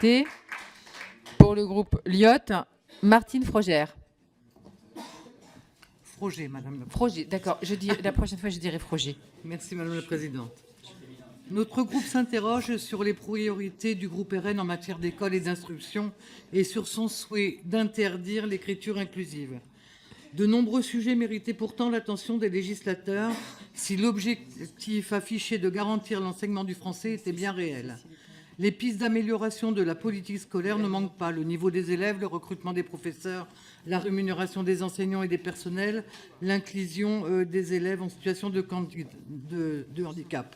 T. Pour le groupe Lyot, Martine Frogère. Froger, madame. Froger, d'accord. La prochaine fois, je dirai Froger. Merci, madame la présidente. Notre groupe s'interroge sur les priorités du groupe RN en matière d'école et d'instruction et sur son souhait d'interdire l'écriture inclusive. De nombreux sujets méritaient pourtant l'attention des législateurs si l'objectif affiché de garantir l'enseignement du français était bien réel. Les pistes d'amélioration de la politique scolaire ne manquent pas. Le niveau des élèves, le recrutement des professeurs, la rémunération des enseignants et des personnels, l'inclusion des élèves en situation de handicap.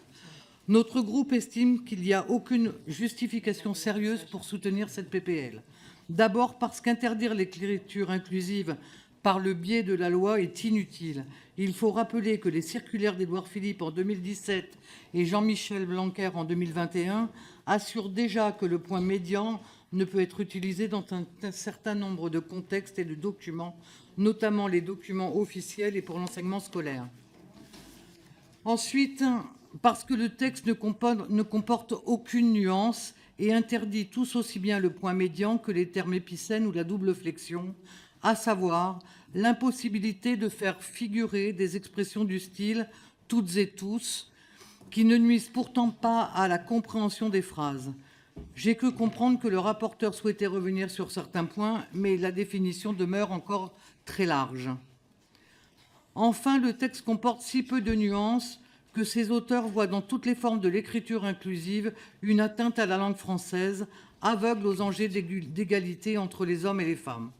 Notre groupe estime qu'il n'y a aucune justification sérieuse pour soutenir cette PPL. D'abord parce qu'interdire l'écriture inclusive par le biais de la loi est inutile. Il faut rappeler que les circulaires d'Édouard Philippe en 2017 et Jean-Michel Blanquer en 2021 assurent déjà que le point médian ne peut être utilisé dans un certain nombre de contextes et de documents, notamment les documents officiels et pour l'enseignement scolaire. Ensuite, parce que le texte ne comporte aucune nuance et interdit tous aussi bien le point médian que les termes épicènes ou la double flexion, à savoir l'impossibilité de faire figurer des expressions du style « toutes et tous », qui ne nuisent pourtant pas à la compréhension des phrases. J'ai cru comprendre que le rapporteur souhaitait revenir sur certains points, mais la définition demeure encore très large. Enfin, le texte comporte si peu de nuances que ses auteurs voient dans toutes les formes de l'écriture inclusive une atteinte à la langue française, aveugle aux enjeux d'égalité entre les hommes et les femmes.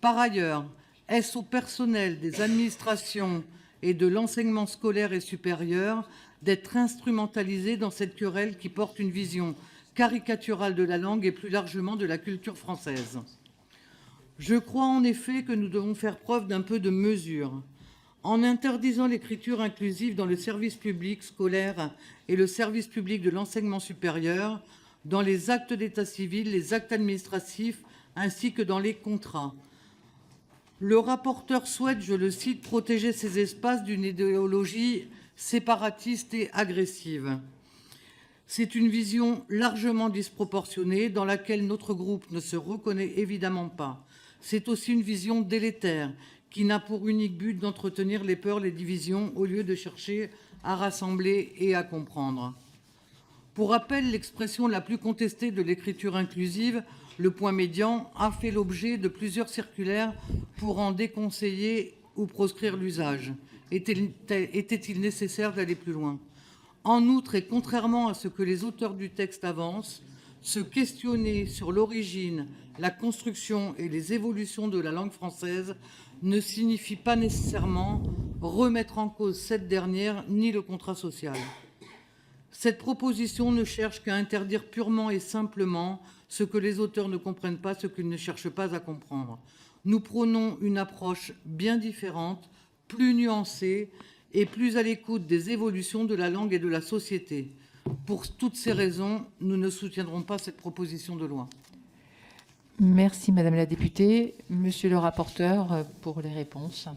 Par ailleurs, est-ce au personnel des administrations et de l'enseignement scolaire et supérieur d'être instrumentalisé dans cette querelle qui porte une vision caricaturale de la langue et plus largement de la culture française? Je crois en effet que nous devons faire preuve d'un peu de mesure. En interdisant l'écriture inclusive dans le service public scolaire et le service public de l'enseignement supérieur, dans les actes d'état civil, les actes administratifs, ainsi que dans les contrats. Le rapporteur souhaite, je le cite, protéger ces espaces d'une idéologie séparatiste et agressive. C'est une vision largement disproportionnée dans laquelle notre groupe ne se reconnaît évidemment pas. C'est aussi une vision délétère qui n'a pour unique but d'entretenir les peurs, les divisions, au lieu de chercher à rassembler et à comprendre. Pour rappel, l'expression la plus contestée de l'écriture inclusive, le point médian, a fait l'objet de plusieurs circulaires pour en déconseiller ou proscrire l'usage. Était-il nécessaire d'aller plus loin? En outre, et contrairement à ce que les auteurs du texte avancent, se questionner sur l'origine, la construction et les évolutions de la langue française ne signifie pas nécessairement remettre en cause cette dernière ni le contrat social. Cette proposition ne cherche qu'à interdire purement et simplement ce que les auteurs ne comprennent pas, ce qu'ils ne cherchent pas à comprendre. Nous prônons une approche bien différente, plus nuancée et plus à l'écoute des évolutions de la langue et de la société. Pour toutes ces raisons, nous ne soutiendrons pas cette proposition de loi. Merci, Madame la députée. Monsieur le rapporteur, pour les réponses.